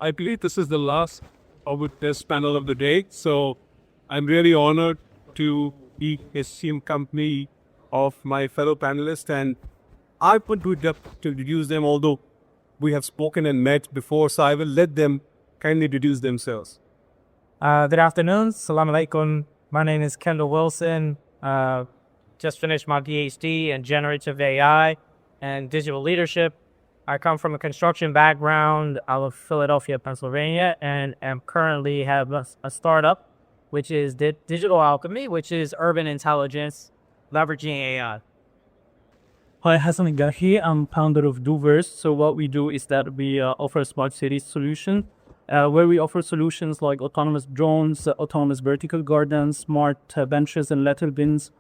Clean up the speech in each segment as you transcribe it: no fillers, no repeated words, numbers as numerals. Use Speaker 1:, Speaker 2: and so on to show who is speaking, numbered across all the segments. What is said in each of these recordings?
Speaker 1: I believe this is the last of this panel of the day. So I'm really honored to be a team company of my fellow panelists, and I want to introduce them, although we have spoken and met before, so I will let them kindly introduce themselves.
Speaker 2: Good afternoon. Salam alaikum. My name is Kendall Wilson. Just finished my PhD in generative AI and digital leadership. I come from a construction background out of Philadelphia, Pennsylvania, and am currently have a startup, which is DigitAlchemy, which is urban intelligence leveraging AI.
Speaker 3: Hi, Hasan Algarhy. I'm founder of Duverse. So what we do is that we offer smart city solution, where we offer solutions like autonomous drones, autonomous vertical gardens, smart benches and litter bins.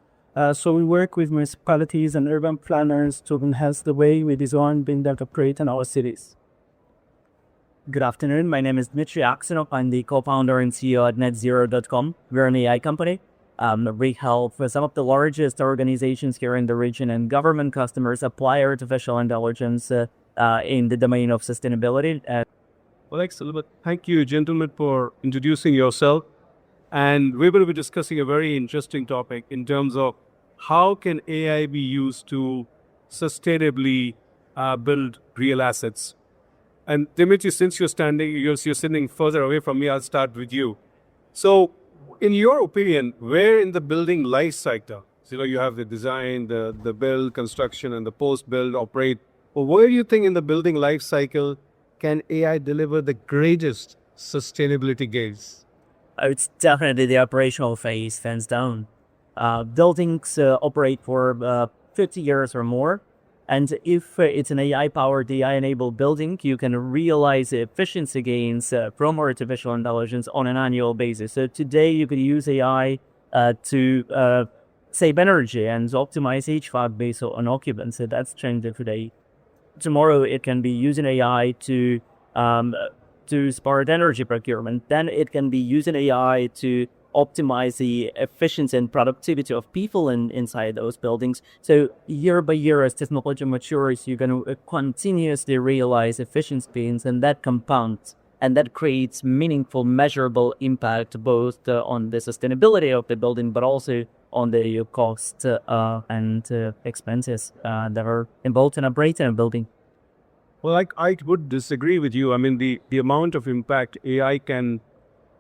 Speaker 3: So we work with municipalities and urban planners to enhance the way we design, build, and operate in our cities.
Speaker 4: Good afternoon. My name is Dmitry Aksenov. I'm the co-founder and CEO at netzero.com. We're an AI company. We help some of the largest organizations here in the region and government customers apply artificial intelligence in the domain of sustainability.
Speaker 1: Well, excellent. Thank you, gentlemen, for introducing yourself. And we're going to be discussing a very interesting topic in terms of how can AI be used to sustainably build real assets. And Dmitry, since you're sitting further away from me, I'll start with you. So, in your opinion, where in the building life cycle, you have the design, the build, construction, and the post-build, operate. Well, where do you think in the building life cycle can AI deliver the greatest sustainability gains?
Speaker 4: It's definitely the operational phase, hands down. Buildings operate for 50 years or more. And if it's an AI-powered, AI-enabled building, you can realize efficiency gains from artificial intelligence on an annual basis. So today you could use AI to save energy and optimize HVAC based on occupancy. That's trending today. Tomorrow it can be using AI to smart energy procurement. Then it can be using AI to optimize the efficiency and productivity of people inside those buildings. So year by year, as technology matures, you're going to continuously realize efficiency gains, and that compounds, and that creates meaningful, measurable impact both on the sustainability of the building, but also on the cost and expenses that are involved in operating a building.
Speaker 1: Well, I would disagree with you. I mean, the amount of impact AI can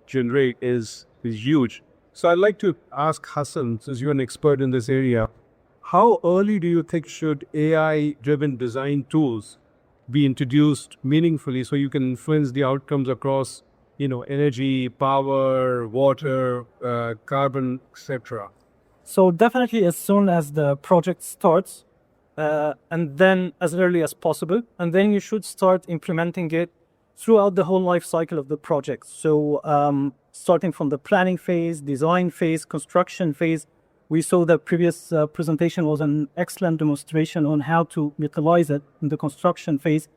Speaker 1: generate is huge. So I'd like to ask Hasan, since you're an expert in this area, how early do you think should AI-driven design tools be introduced meaningfully so you can influence the outcomes across, energy, power, water, carbon, etc.?
Speaker 3: So definitely as soon as the project starts, and then as early as possible, and then you should start implementing it throughout the whole life cycle of the project. So starting from the planning phase, design phase, construction phase, we saw the previous presentation was an excellent demonstration on how to utilize it in the construction phase,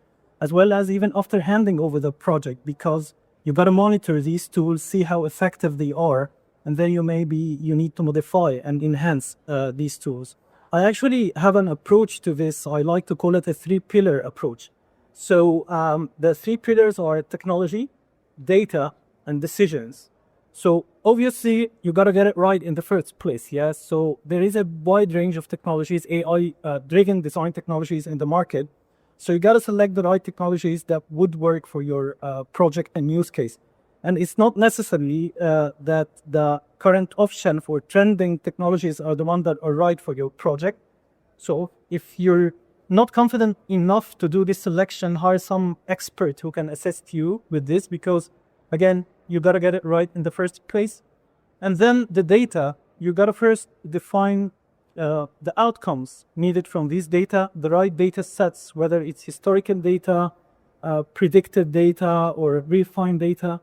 Speaker 3: as well as even after handing over the project, because you got to monitor these tools, see how effective they are, and then you need to modify and enhance these tools. I actually have an approach to this. I like to call it a 3-pillar approach. So the 3 pillars are technology, data, and decisions. So obviously, you got to get it right in the first place, yeah? So there is a wide range of technologies, AI-driven design technologies in the market. So you got to select the right technologies that would work for your project and use case. And it's not necessarily that the current off-shelf or trending technologies are the ones that are right for your project. So if you're not confident enough to do this selection, hire some expert who can assist you with this, because again, you got to get it right in the first place. And then the data, you got to first define the outcomes needed from these data, the right data sets, whether it's historical data, predicted data, or refined data.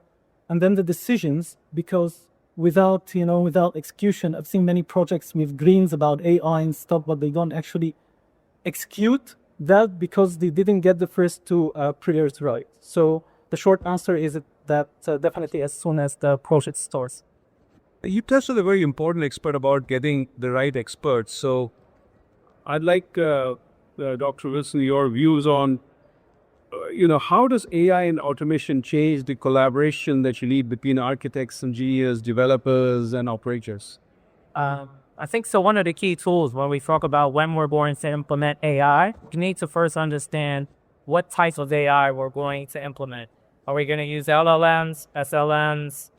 Speaker 3: And then the decisions, because without execution, I've seen many projects with greens about AI and stuff, but they don't actually execute that because they didn't get the first 2 pillars right. So the short answer is that definitely as soon as the project starts.
Speaker 1: You touched on a very important expert about getting the right experts. So I'd like, Dr. Wilson, your views on how does AI and automation change the collaboration that you need between architects, engineers, developers, and operators?
Speaker 2: I think so. One of the key tools when we talk about when we're going to implement AI, we need to first understand what types of AI we're going to implement. Are we going to use LLMs, SLMs,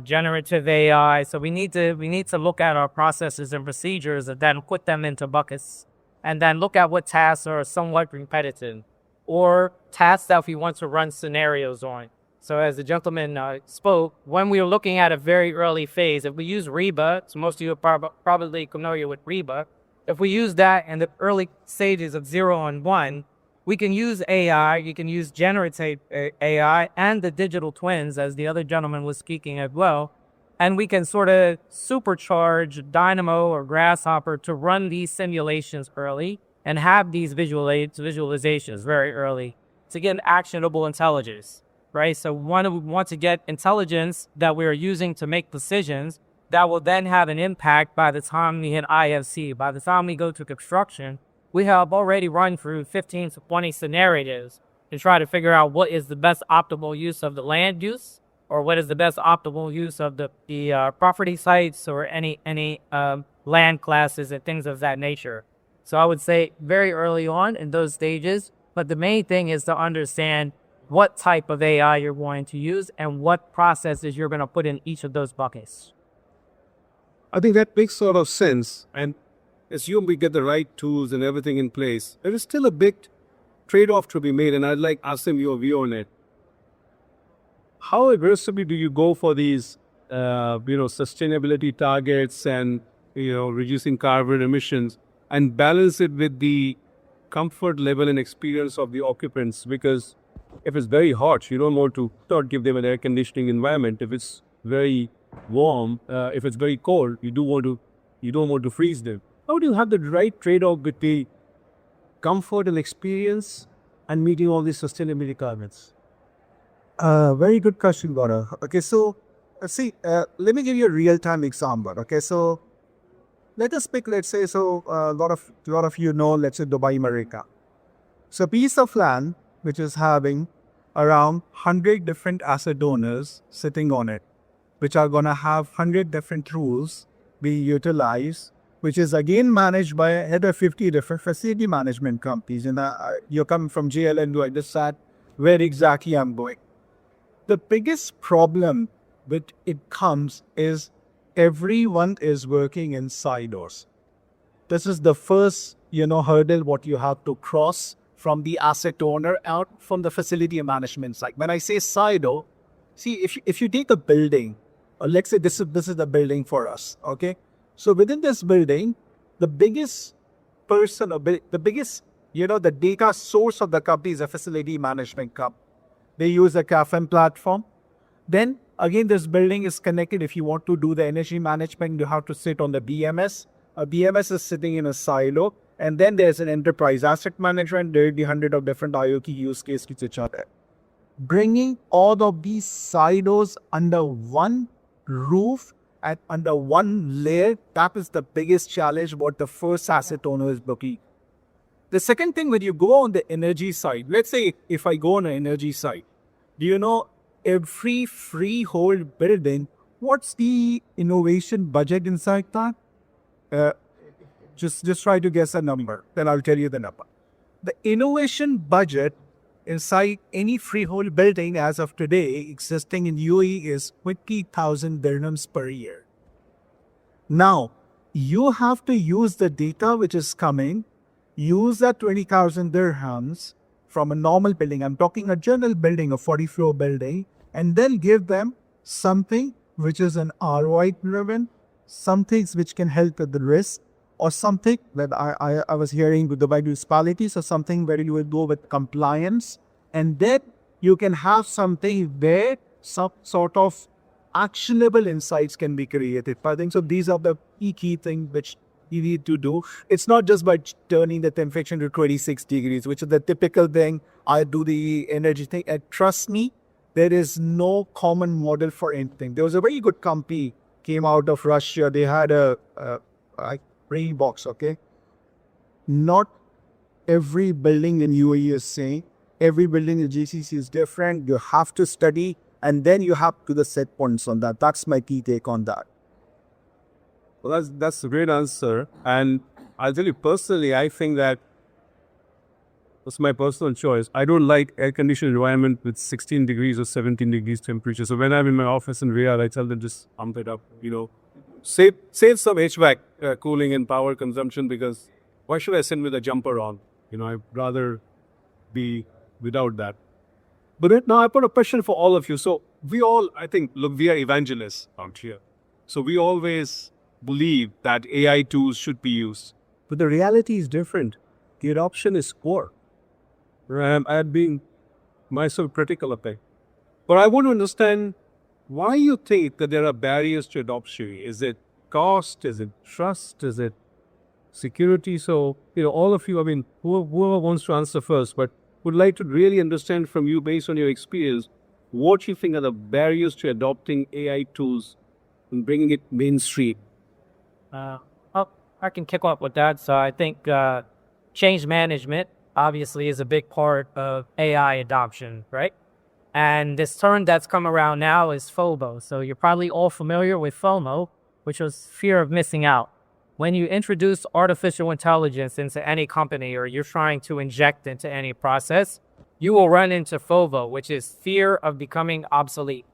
Speaker 2: generative AI? So we need to look at our processes and procedures and then put them into buckets, and then look at what tasks are somewhat repetitive, or tasks that we want to run scenarios on. So as the gentleman spoke, when we were looking at a very early phase, if we use Reba, so most of you are probably familiar with Reba, if we use that in the early stages of 0 and 1, we can use AI, you can use generative AI and the digital twins, as the other gentleman was speaking as well, and we can sort of supercharge Dynamo or Grasshopper to run these simulations early and have these visualizations very early to get actionable intelligence. Right? So we want to get intelligence that we're using to make decisions that will then have an impact by the time we hit IFC. By the time we go to construction, we have already run through 15 to 20 scenarios to try to figure out what is the best optimal use of the land use, or what is the best optimal use of the property sites, or any land classes and things of that nature. So I would say very early on in those stages, but the main thing is to understand what type of AI you're going to use and what processes you're going to put in each of those buckets.
Speaker 1: I think that makes sort of sense. And assume we get the right tools and everything in place. There is still a big trade-off to be made, and I'd like Asim your view on it. How aggressively do you go for these, sustainability targets and reducing carbon emissions, and balance it with the comfort level and experience of the occupants? Because if it's very hot, you don't want to not give them an air conditioning environment. If it's very warm, if it's very cold, you don't want to freeze them. How do you have the right trade-off between comfort and experience and meeting all these sustainability requirements?
Speaker 5: Very good question, Gaurav. Okay, so let me give you a real-time example. Okay, so let us pick, let's say, a lot of you know, let's say Dubai Marika. So a piece of land which is having around 100 different asset owners sitting on it, which are going to have 100 different rules be utilized, which is again managed by either 50 different facility management companies. And you're coming from JLN to understand where exactly I'm going. The biggest problem with it comes is everyone is working in silos. This is the first, hurdle what you have to cross from the asset owner out from the facility management side. When I say silo, see, if you take a building, or let's say this is the building for us, okay? So within this building, the biggest person, or the biggest, the data source of the company is a facility management company. They use a CAFM platform. Then again, this building is connected. If you want to do the energy management, you have to sit on the BMS. A BMS is sitting in a silo. And then there's an enterprise asset management. There are the 100 of different IoT use cases which are there. Bringing all of these silos under one roof and under one layer, that is the biggest challenge what the first asset owner is looking. The second thing, when you go on the energy side, let's say if I go on an energy side, do you know every freehold building, what's the innovation budget inside that? Just try to guess a number, then I'll tell you the number. The innovation budget inside any freehold building as of today existing in UAE is 20,000 dirhams per year. Now, you have to use the data which is coming, use that 20,000 dirhams from a normal building. I'm talking a general building, a 40-floor building, and then give them something which is an ROI driven, some things which can help with the risk, or something that I was hearing with the municipalities, or something where you will go with compliance, and then you can have something where some sort of actionable insights can be created. I think so. These are the key things which you need to do. It's not just by turning the temperature to 26 degrees, which is the typical thing. I do the energy thing, and trust me, there is no common model for anything. There was a very good company came out of Russia. They had a rain box, okay? Not every building in UAE is saying Every building in GCC is different. You have to study, and then you have to the set points on that. That's my key take on that.
Speaker 1: Well, that's a great answer. And I'll tell you personally, I think that that's my personal choice. I don't like air-conditioned environment with 16 degrees or 17 degrees temperature. So when I'm in my office in Riyadh, I tell them just pump it up, Save some HVAC cooling and power consumption, because why should I sit with a jumper on? I'd rather be without that. But now I put a question for all of you. So we all, I think, look, we are evangelists out here. So we always believe that AI tools should be used. But the reality is different. The adoption is poor. I'm being myself critical of it. But I want to understand why you think that there are barriers to adoption. Is it cost? Is it trust? Is it security? So, all of you, whoever wants to answer first, but would like to really understand from you, based on your experience, what you think are the barriers to adopting AI tools and bringing it mainstream.
Speaker 2: I can kick off with that. So I think change management obviously is a big part of AI adoption, right? And this term that's come around now is FOMO. So you're probably all familiar with FOMO, which was fear of missing out. When you introduce artificial intelligence into any company, or you're trying to inject into any process, you will run into FOMO, which is fear of becoming obsolete.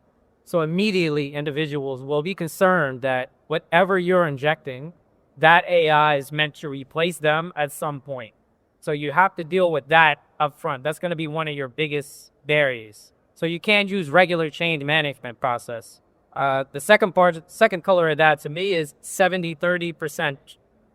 Speaker 2: So immediately individuals will be concerned that whatever you're injecting, that AI is meant to replace them at some point. So you have to deal with that up front. That's going to be one of your biggest barriers. So you can't use regular change management process. The second color of that to me is 70-30%.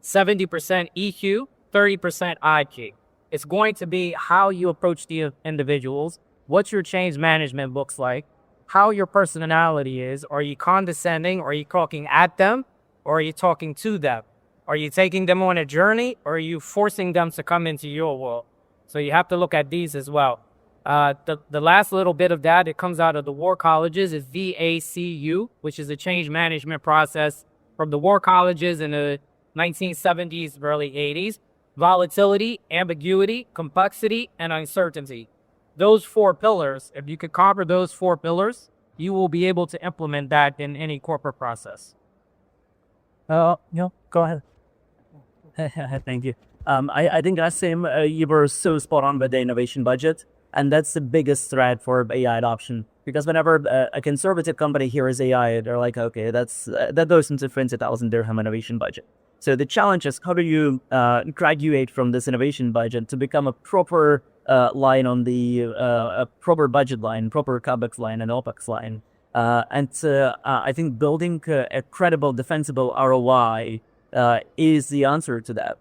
Speaker 2: 70% EQ, 30% IQ. It's going to be how you approach the individuals, what your change management looks like, how your personality is. Are you condescending? Are you talking at them? Or are you talking to them? Are you taking them on a journey? Or are you forcing them to come into your world? So you have to look at these as well. The last little bit of that, it comes out of the war colleges, is VACU, which is a change management process from the war colleges in the 1970s, early 80s. Volatility, ambiguity, complexity, and uncertainty. Those 4 pillars, if you could conquer those 4 pillars, you will be able to implement that in any corporate process.
Speaker 4: Go ahead. Thank you. I think Asim, you were so spot on with the innovation budget, and that's the biggest threat for AI adoption. Because whenever a conservative company hears AI, they're like, okay, that goes into 20,000 dirham innovation budget. So the challenge is, how do you graduate from this innovation budget to become a proper line on the a proper budget line, proper CapEx line and OpEx line? I think building a credible, defensible ROI is the answer to that.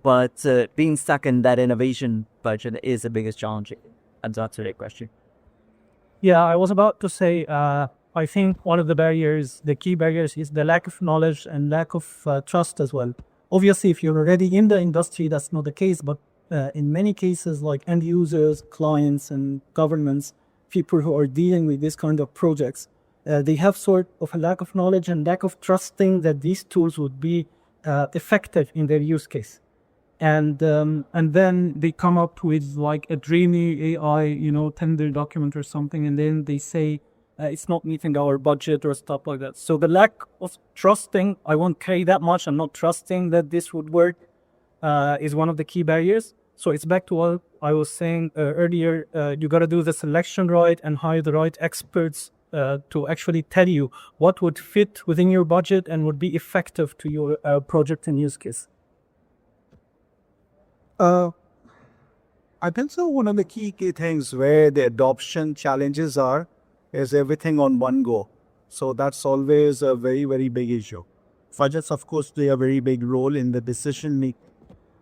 Speaker 4: But being stuck in that innovation budget is the biggest challenge. And that's a question.
Speaker 3: Yeah, I was about to say, I think one of the key barriers is the lack of knowledge and lack of trust as well. Obviously, if you're already in the industry, that's not the case. But in many cases, like end users, clients, and governments, people who are dealing with this kind of projects, they have sort of a lack of knowledge and lack of trusting that these tools would be effective in their use case. And then they come up with like a dreamy AI, tender document or something, and then they say it's not meeting our budget or stuff like that. So the lack of trusting, I won't carry that much. I'm not trusting that this would work, is one of the key barriers. So it's back to what I was saying earlier. You got to do the selection right and hire the right experts to actually tell you what would fit within your budget and would be effective to your project and use case.
Speaker 5: I think so. One of the key things where the adoption challenges are is everything on one go. So that's always a very, very big issue. Budgets, of course, play a very big role in the decision making.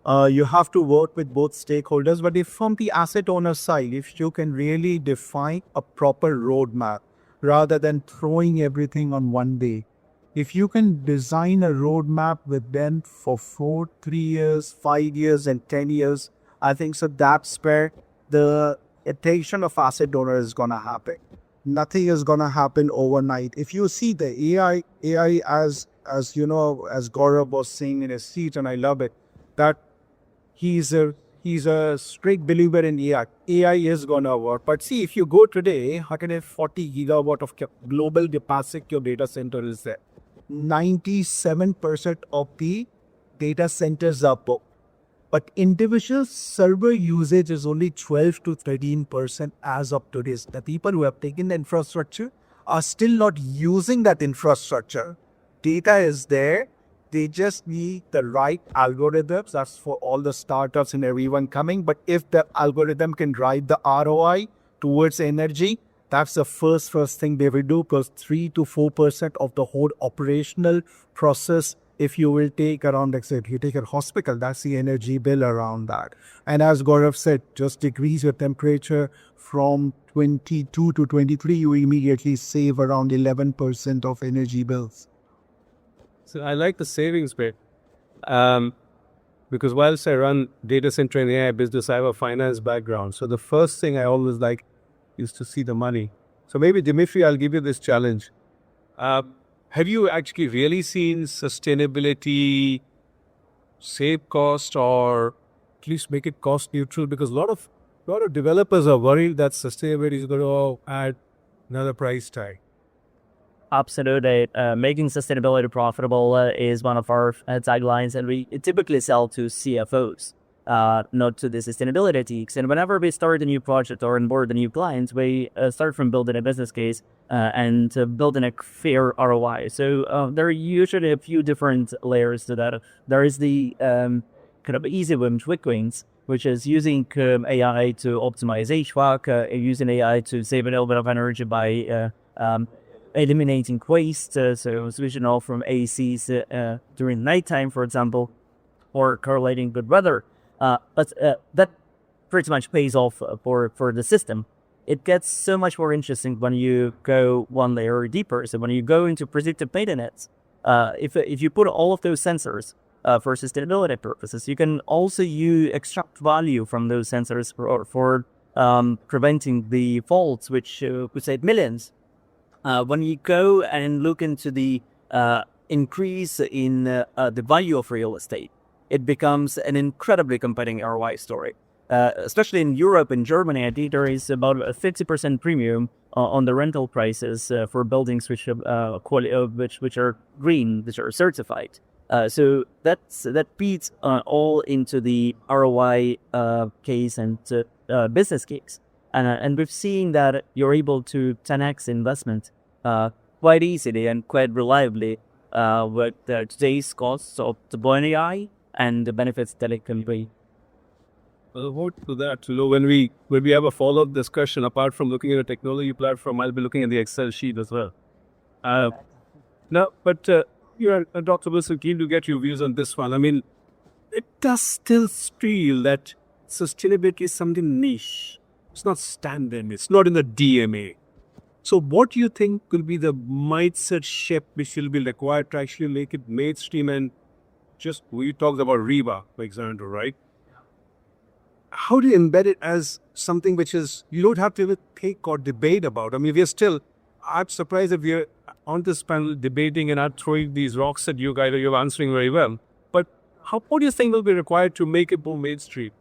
Speaker 5: You have to work with both stakeholders, but if from the asset owner side, if you can really define a proper roadmap rather than throwing everything on one day, if you can design a roadmap with them for 3 years, 5 years, and 10 years, I think so that's where the attention of asset owner is going to happen. Nothing is going to happen overnight. If you see the AI as Gaurav was saying in his speech, and I love it, that he's he's a strict believer in AI. AI is gonna work. But see, if you go today, 140 gigawatt of global capacity of data center is there. 97% of the data centers are booked. But individual server usage is only 12 to 13% as of today. The people who have taken the infrastructure are still not using that infrastructure. Data is there. They just need the right algorithms. That's for all the startups and everyone coming. But if the algorithm can drive the ROI towards energy, that's the first thing they will do, because 3 to 4% of the whole operational process, if you will take around, like say, if you take a hospital, that's the energy bill around that. And as Gaurav said, just decrease your temperature from 22 to 23, you immediately save around 11% of energy bills.
Speaker 1: So I like the savings bit. Because whilst I run data center and AI business, I have a finance background. So the first thing I always like is to see the money. So maybe Dmitry, I'll give you this challenge. Have you actually really seen sustainability save cost, or at least make it cost neutral? Because a lot of developers are worried that sustainability is going to add another price tag.
Speaker 4: Absolutely. Making sustainability profitable is one of our taglines, and we typically sell to CFOs, not to the sustainability teams. And whenever we start a new project or onboard a new client, we start from building a business case and building a fair ROI. So there are usually a few different layers to that. There is the kind of easy wins, quick wins, which is using AI to optimize HVAC, using AI to save a little bit of energy by eliminating waste, so switching off from ACs during nighttime, for example, or correlating good weather. But that pretty much pays off for the system. It gets so much more interesting when you go one layer deeper. So when you go into predictive maintenance, if you put all of those sensors for sustainability purposes, you can also extract value from those sensors for preventing the faults, which could save millions. When you go and look into the increase in the value of real estate, it becomes an incredibly compelling ROI story. Especially in Europe and Germany, I think there is about a 50% premium on the rental prices for buildings which are green, which are certified. So that feeds all into the ROI case and business case. And we've seen that you're able to 10x investment quite easily and quite reliably with today's costs of deploying AI and the benefits that it can bring.
Speaker 1: Well, what to that? You know, when we have a follow-up discussion, apart from looking at a technology platform, I'll be looking at the Excel sheet as well. Dr. Wilson, keen to get your views on this one. I mean, it does still feel that sustainability is something niche. It's not standard. It's not in the DMA. So what do you think will be the mindset shift which will be required to actually make it mainstream? And just, we talked about Reba, for example, right? How do you embed it as something which is, you don't have to even think or debate about? I mean, I'm surprised that we're on this panel debating and not throwing these rocks at you guys, or you're answering very well. But what do you think will be required to make it more mainstream?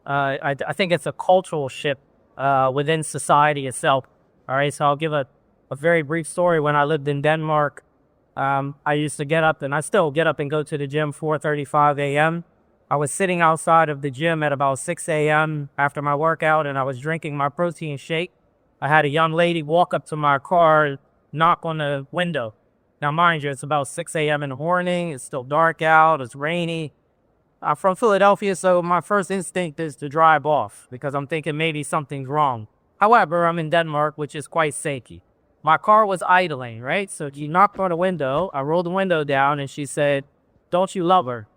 Speaker 2: I think it's a cultural shift within society itself. All right, so I'll give a very brief story. When I lived in Denmark, I used to get up, and I still get up and go to the gym 4:35 a.m. I was sitting outside of the gym at about 6 a.m. after my workout, and I was drinking my protein shake. I had a young lady walk up to my car, knock on the window. Now, mind you, it's about 6 a.m. in the morning. It's still dark out. It's rainy. I'm from Philadelphia, so my first instinct is to drive off because I'm thinking maybe something's wrong. However, I'm in Denmark, which is quite safety. My car was idling, right? So she knocked on the window. I rolled the window down, and she said, "Don't you love her?"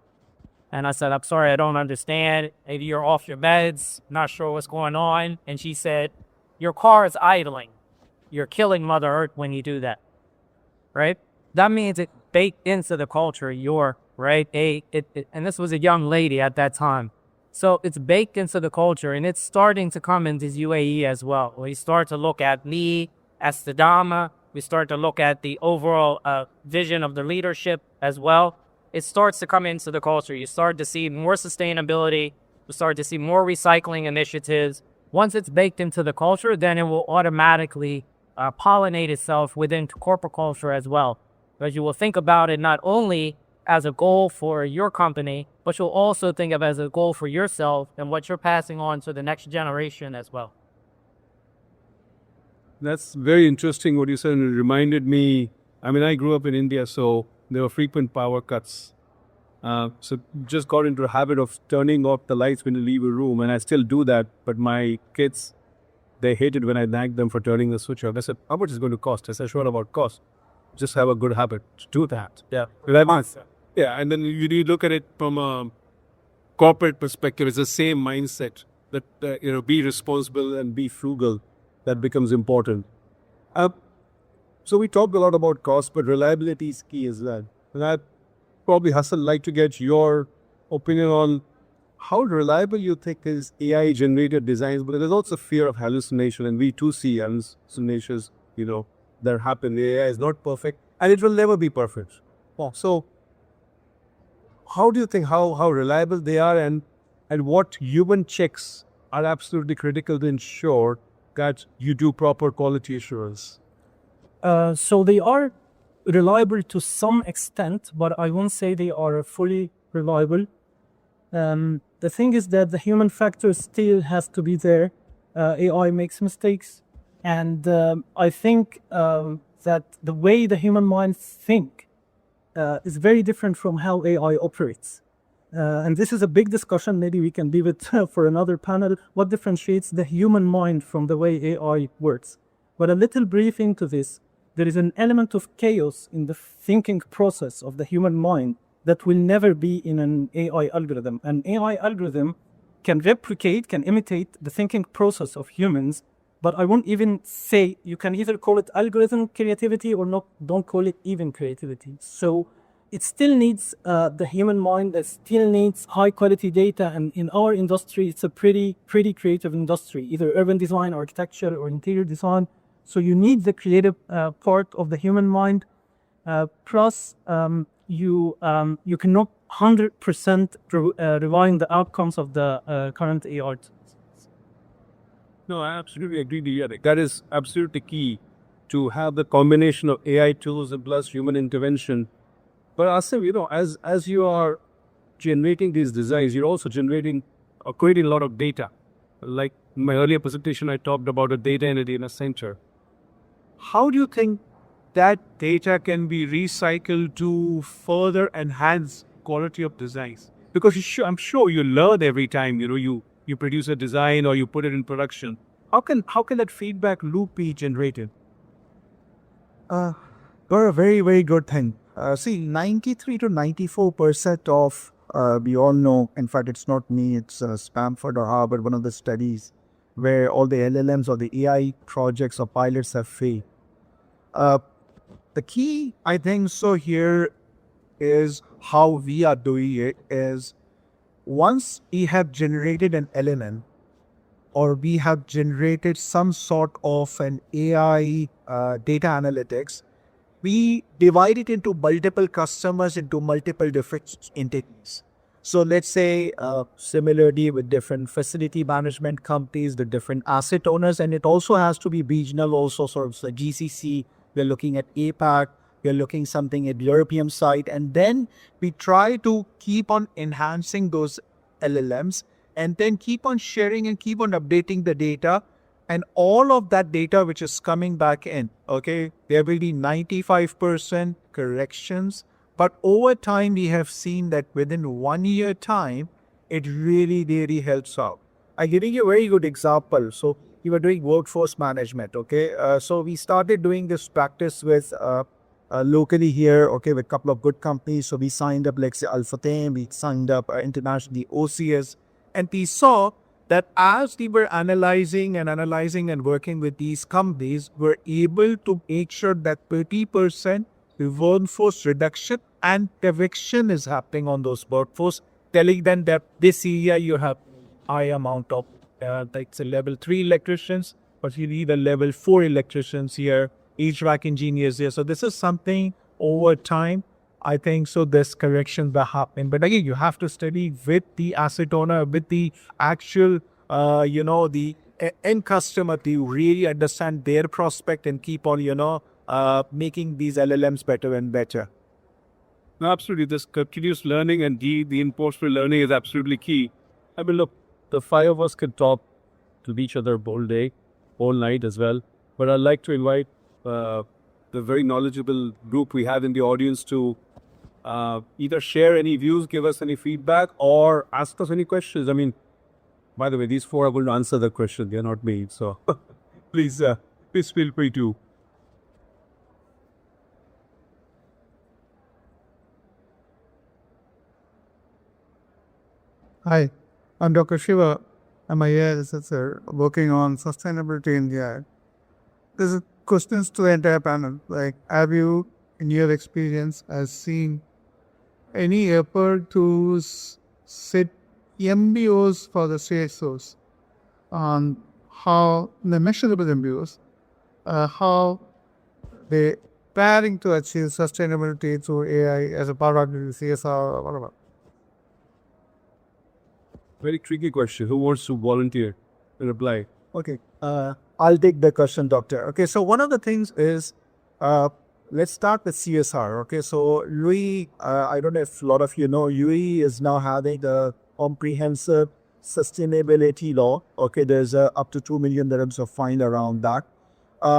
Speaker 2: And I said, "I'm sorry, I don't understand. Maybe you're off your meds, not sure what's going on." And she said, "Your car is idling. You're killing Mother Earth when you do that." Right? That means it baked into the culture, right? And this was a young lady at that time. So it's baked into the culture, and it's starting to come into UAE as well. We start to look at me as the Dhamma. We start to look at the overall vision of the leadership as well. It starts to come into the culture. You start to see more sustainability, We'll start to see more recycling initiatives. Once it's baked into the culture, then it will automatically pollinate itself within corporate culture as well. Because you will think about it not only as a goal for your company, but you'll also think of it as a goal for yourself and what you're passing on to the next generation as well.
Speaker 1: That's very interesting what you said, and it reminded me. I mean, I grew up in India, so there were frequent power cuts. So just got into a habit of turning off the lights when you leave a room, and I still do that. But my kids, they hated when I nagged them for turning the switch off. They said, "How much is it going to cost?" I said, "Sure about cost. Just have a good habit to do that." Yeah, and then you look at it from a corporate perspective. It's the same mindset that be responsible and be frugal. That becomes important. So we talked a lot about cost, but reliability is key as well. And I'd probably, Hasan, like to get your opinion on how reliable you think is AI-generated designs, but there's also fear of hallucination, and we too see hallucinations, that happen. The AI is not perfect, and it will never be perfect. So how do you think how reliable they are, and what human checks are absolutely critical to ensure that you do proper quality assurance?
Speaker 3: So they are reliable to some extent, but I won't say they are fully reliable. The thing is that the human factor still has to be there. AI makes mistakes, and I think that the way the human mind think is very different from how AI operates. And this is a big discussion. Maybe we can leave it for another panel. What differentiates the human mind from the way AI works? But a little brief into this, there is an element of chaos in the thinking process of the human mind that will never be in an AI algorithm. An AI algorithm can replicate, can imitate the thinking process of humans, but I won't even say, you can either call it algorithm creativity or not, don't call it even creativity. So it still needs the human mind, it still needs high quality data, and in our industry, it's a pretty creative industry, either urban design, architecture, or interior design. So you need the creative part of the human mind. Plus, you cannot 100% rely on the outcomes of the current AI.
Speaker 1: No, I absolutely agree with you. I think that is absolutely key, to have the combination of AI tools and plus human intervention. But Asim, as you are generating these designs, you're also generating or creating a lot of data. Like in my earlier presentation, I talked about a data in a data center. How do you think that data can be recycled to further enhance quality of designs? Because I'm sure you learn every time you produce a design or you put it in production. How can that feedback loop be generated?
Speaker 5: Got a very, very good thing. See, 93 to 94% of, we all know, in fact, it's not me, it's Stanford or Harvard, one of the studies where all the LLMs or the AI projects or pilots have failed. The key, I think, so here is how we are doing it is, once we have generated an LLM or we have generated some sort of an AI data analytics, we divide it into multiple customers, into multiple different entities. So let's say similarly with different facility management companies, the different asset owners, and it also has to be regional, also sort of the GCC. We're looking at APAC, we're looking something at European side, and then we try to keep on enhancing those LLMs and then keep on sharing and keep on updating the data. And all of that data which is coming back in, okay, there will be 95% corrections. But over time, we have seen that within 1 year time, it really, really helps out. I'm giving you a very good example. So you were doing workforce management, okay? So we started doing this practice with locally here, okay, with a couple of good companies. So we signed up, like say Al-Fateh, we signed up internationally OCS, and we saw that as we were analyzing and working with these companies, we're able to make sure that 30% the workforce reduction and eviction is happening on those workforce, telling them that this area you have high amount of, like say level 3 electricians, but you need a level 4 electricians here, HVAC engineers here. So this is something over time I think so this corrections were happening. But again, you have to study with the asset owner, with the actual, the end customer to really understand their prospect and keep on, making these LLMs better and better.
Speaker 1: No, absolutely. This continuous learning and the reinforcement learning is absolutely key. I mean, look, the five of us can talk to each other all day, all night as well. But I'd like to invite the very knowledgeable group we have in the audience to either share any views, give us any feedback, or ask us any questions. I mean, by the way, these four are going to answer the question. They're not me. So please feel free to.
Speaker 6: Hi, I'm Dr. Shiva. I'm a AI researcher working on sustainability in AI. There's a questions to the entire panel. Like, have you, in your experience, has seen any effort to set MBOs for the CXOs on how the measurable MBOs, how they planning to achieve sustainability through AI as a part of the CSR or whatever?
Speaker 1: Very tricky question. Who wants to volunteer to reply?
Speaker 5: Okay, I'll take the question, doctor. Okay, so one of the things is, let's start with CSR. Okay, so UAE, I don't know if a lot of you know, UAE is now having the comprehensive sustainability law. Okay, there's up to 2 million dirhams of fine around that.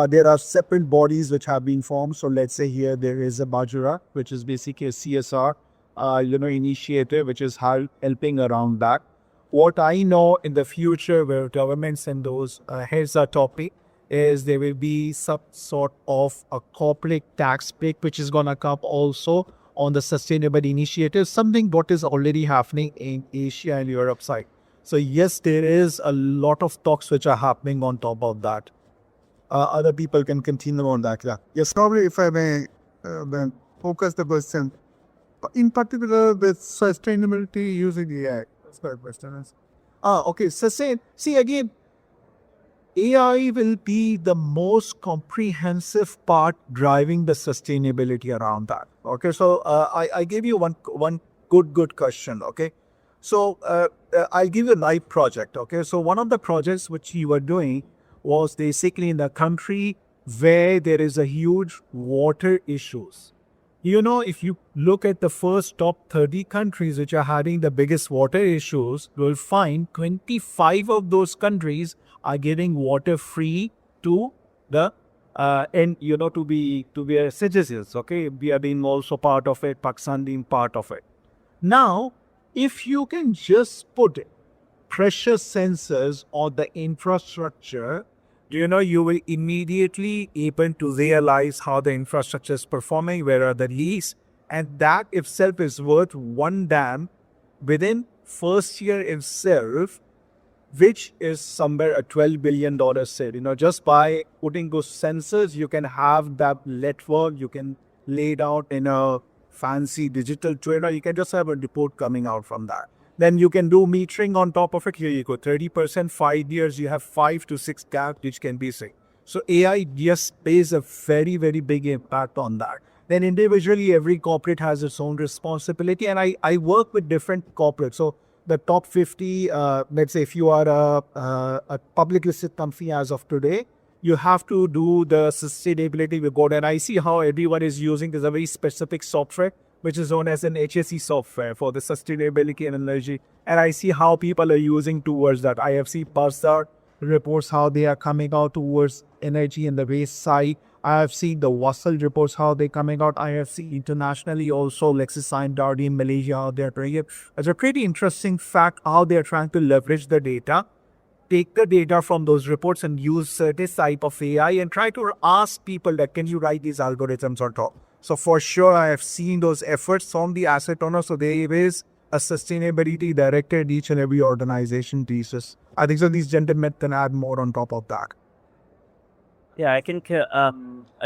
Speaker 5: There are separate bodies which have been formed. So let's say here there is a Bajura, which is basically a CSR, initiative, which is helping around that. What I know in the future where governments and those heads are talking is there will be some sort of a corporate tax break which is going to come also on the sustainable initiative, something what is already happening in Asia and Europe side. So yes, there is a lot of talks which are happening on top of that. Other people can continue on that. Yeah.
Speaker 6: Yes, probably if I may then focus the question, in particular with sustainability using AI. That's my question.
Speaker 5: Okay. See again, AI will be the most comprehensive part driving the sustainability around that. Okay, so I gave you one good question. Okay, so I'll give you a live project. Okay, so one of the projects which you were doing was basically in the country where there is a huge water issues. You know, if you look at the first top 30 countries which are having the biggest water issues, you'll find 25 of those countries are giving water free to the to be citizens. Okay, we have been also part of it, Pakistan being part of it. Now, if you can just put pressure sensors on the infrastructure, you will immediately able to realize how the infrastructure is performing, where are the leaks, and that itself is worth one dam within first year itself, which is somewhere a $12 billion sale. Just by putting those sensors, you can have that network, you can lay it out in a fancy digital twin, or you can just have a report coming out from that. Then you can do metering on top of it. Here you go, 30%, 5 years, you have 5 to 6 gaps which can be seen. So AI, yes, plays a very, very big impact on that. Then individually, every corporate has its own responsibility. And I work with different corporates. So the top 50, let's say if you are a public listed company as of today, you have to do the sustainability report. And I see how everyone is using this a very specific software, which is known as an HSE software for the sustainability and energy. And I see how people are using towards that. I have seen Parsar reports, how they are coming out towards energy and the waste side. I have seen the Wassel reports, how they're coming out. I have seen internationally also Lexicine, Dardi in Malaysia, how they're doing it. It's a pretty interesting fact how they're trying to leverage the data, take the data from those reports and use certain type of AI and try to ask people that, can you write these algorithms on top? So for sure, I have seen those efforts from the asset owner. So there is a sustainability director in each and every organization thesis. I think so these gentlemen can add more on top of that.
Speaker 4: Yeah, I think a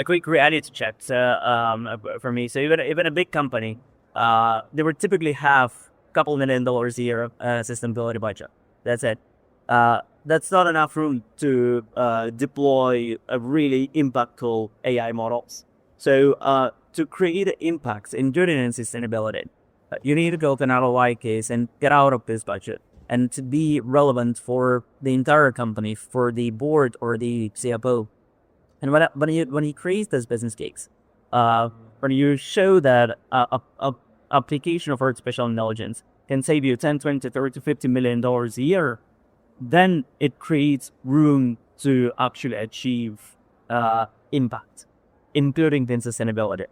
Speaker 4: quick reality check for me. So even a big company, they would typically have a couple $1 million a year of sustainability budget. That's it. That's not enough room to deploy a really impactful AI models. So to create impacts, enduring and sustainability, you need to build an ROI case and get out of this budget and to be relevant for the entire company, for the board or the CFO. And when you create this business case, when you show that application of artificial intelligence can save you 10, 20, 30, $50 million a year, then it creates room to actually achieve impact, including the sustainability.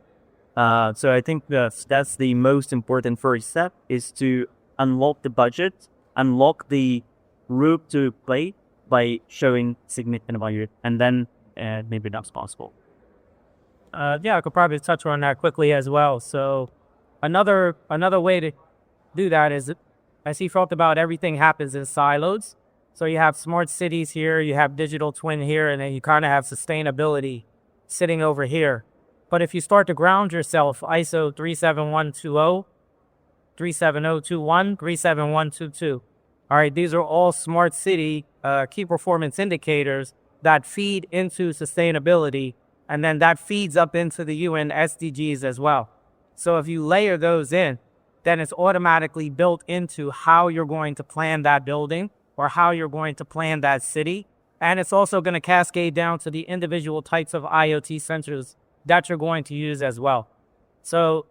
Speaker 4: So I think that's the most important first step, is to unlock the budget, unlock the room to play by showing significant value, and then maybe that's possible.
Speaker 2: Yeah, I could probably touch on that quickly as well. So another way to do that is, as he talked about, everything happens in silos. So you have smart cities here, you have digital twin here, and then you kind of have sustainability sitting over here. But if you start to ground yourself, ISO 37120, 37021, 37122. All right, these are all smart city key performance indicators that feed into sustainability, and then that feeds up into the UN SDGs as well. So if you layer those in, then it's automatically built into how you're going to plan that building or how you're going to plan that city. And it's also going to cascade down to the individual types of IoT sensors that you're going to use as well. So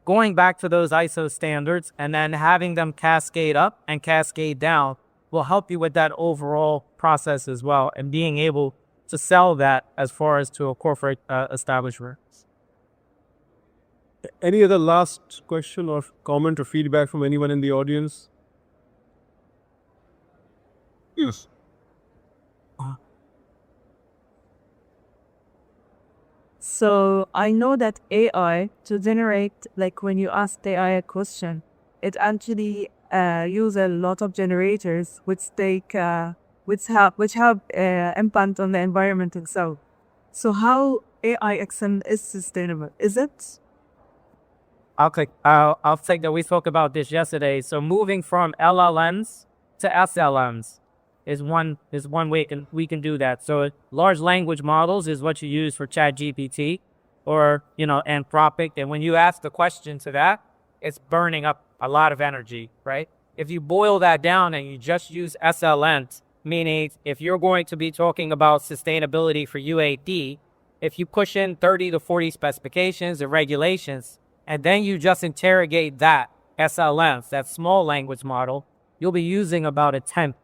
Speaker 2: going back to those ISO standards and then having them cascade up and cascade down will help you with that overall process as well, and being able to sell that as far as to a corporate establishment.
Speaker 1: Any other last question or comment or feedback from anyone in the audience? Yes.
Speaker 7: So I know that AI, to generate, like when you ask AI a question, it actually use a lot of generators which have impact on the environment itself. So how AI is sustainable? Is it?
Speaker 2: I'll take that. We spoke about this yesterday. So moving from LLMs to SLMs is one way we can do that. So large language models is what you use for ChatGPT or Anthropic, and when you ask the question to that, it's burning up a lot of energy, right? If you boil that down and you just use SLMs, meaning if you're going to be talking about sustainability for UAD, if you push in 30 to 40 specifications and regulations, and then you just interrogate that SLMs, that small language model, you'll be using about a tenth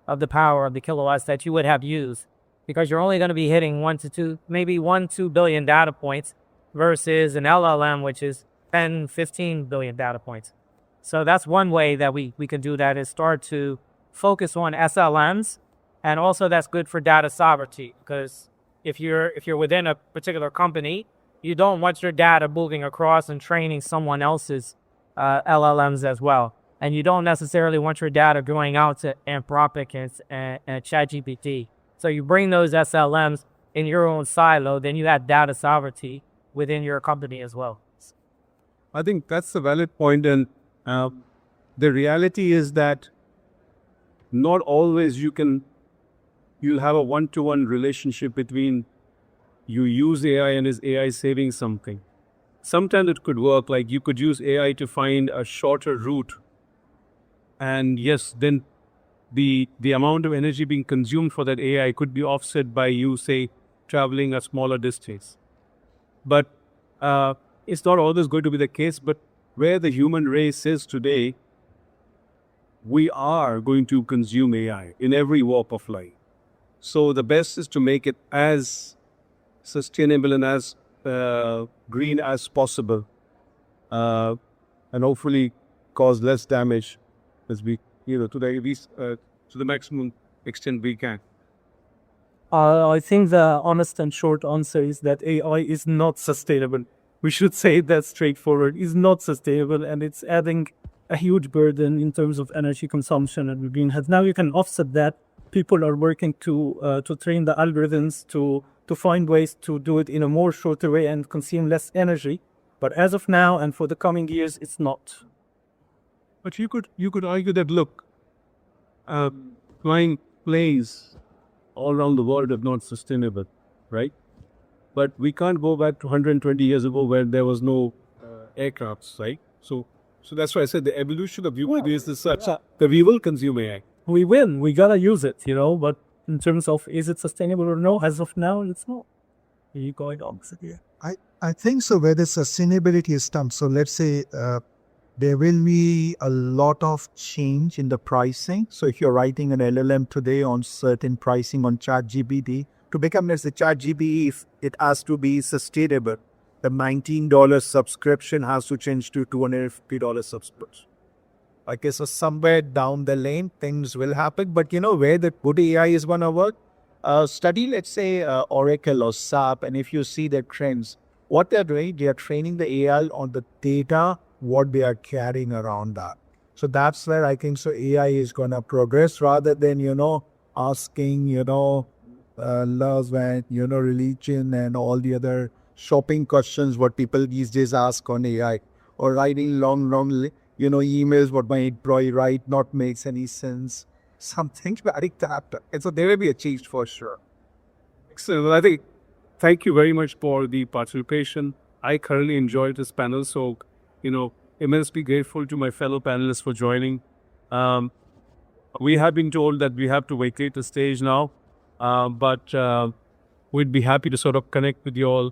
Speaker 2: of the power of the kilowatts that you would have used, because you're only going to be hitting 2 billion data points versus an LLM, which is 10, 15 billion data points. So that's one way that we can do that, is start to focus on SLMs. And also that's good for data sovereignty, because if you're within a particular company, you don't want your data moving across and training someone else's LLMs as well. And you don't necessarily want your data going out to Anthropic and ChatGPT. So you bring those SLMs in your own silo, then you have data sovereignty within your company as well.
Speaker 1: I think that's a valid point, and the reality is that not always you'll have a one-to-one relationship between you use AI and is AI saving something. Sometimes it could work, like you could use AI to find a shorter route, and yes, then the amount of energy being consumed for that AI could be offset by you, say, traveling a smaller distance. But it's not always going to be the case. But where the human race is today, we are going to consume AI in every walk of life. So the best is to make it as sustainable and as green as possible, and hopefully cause less damage as we, to the maximum extent we can.
Speaker 3: I think the honest and short answer is that AI is not sustainable. We should say that straightforward. It's not sustainable, and it's adding a huge burden in terms of energy consumption and greenhouse. Now you can offset that. People are working to train the algorithms to find ways to do it in a more shorter way and consume less energy. But as of now and for the coming years, it's not.
Speaker 1: But you could argue that, look, flying planes all around the world are not sustainable, right? but we can't go back to 120 years ago where there was no aircrafts, right? So that's why I said the evolution of human race is such that we will consume AI.
Speaker 3: We win. We gotta use it, but in terms of is it sustainable or no, as of now, it's not. You're going opposite here.
Speaker 5: I think so where the sustainability is done. So let's say there will be a lot of change in the pricing. So if you're writing an LLM today on certain pricing on ChatGPT, to become, let's say, ChatGPT, it has to be sustainable. The $19 subscription has to change to $250 subscription. Okay, so somewhere down the lane, things will happen. But where the good AI is going to work? Study, let's say, Oracle or SAP, and if you see the trends, what they're doing, they are training the AI on the data, what they are carrying around that. So that's where I think so AI is going to progress rather than, asking, laws and, religion and all the other shopping questions what people these days ask on AI, or writing long, emails what my employee write not makes any sense. Something like that. And so there will be a change for sure.
Speaker 1: Excellent. Well, I think thank you very much for the participation. I thoroughly enjoyed this panel. So, immensely grateful to my fellow panelists for joining. We have been told that we have to vacate the stage now, but we'd be happy to sort of connect with you all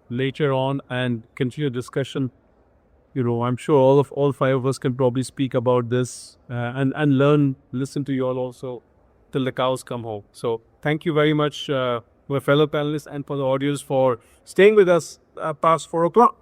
Speaker 1: later on and continue discussion. I'm sure all five of us can probably speak about this and listen to you all also till the cows come home. So thank you very much, my fellow panelists, and for the audience for staying with us past 4 o'clock.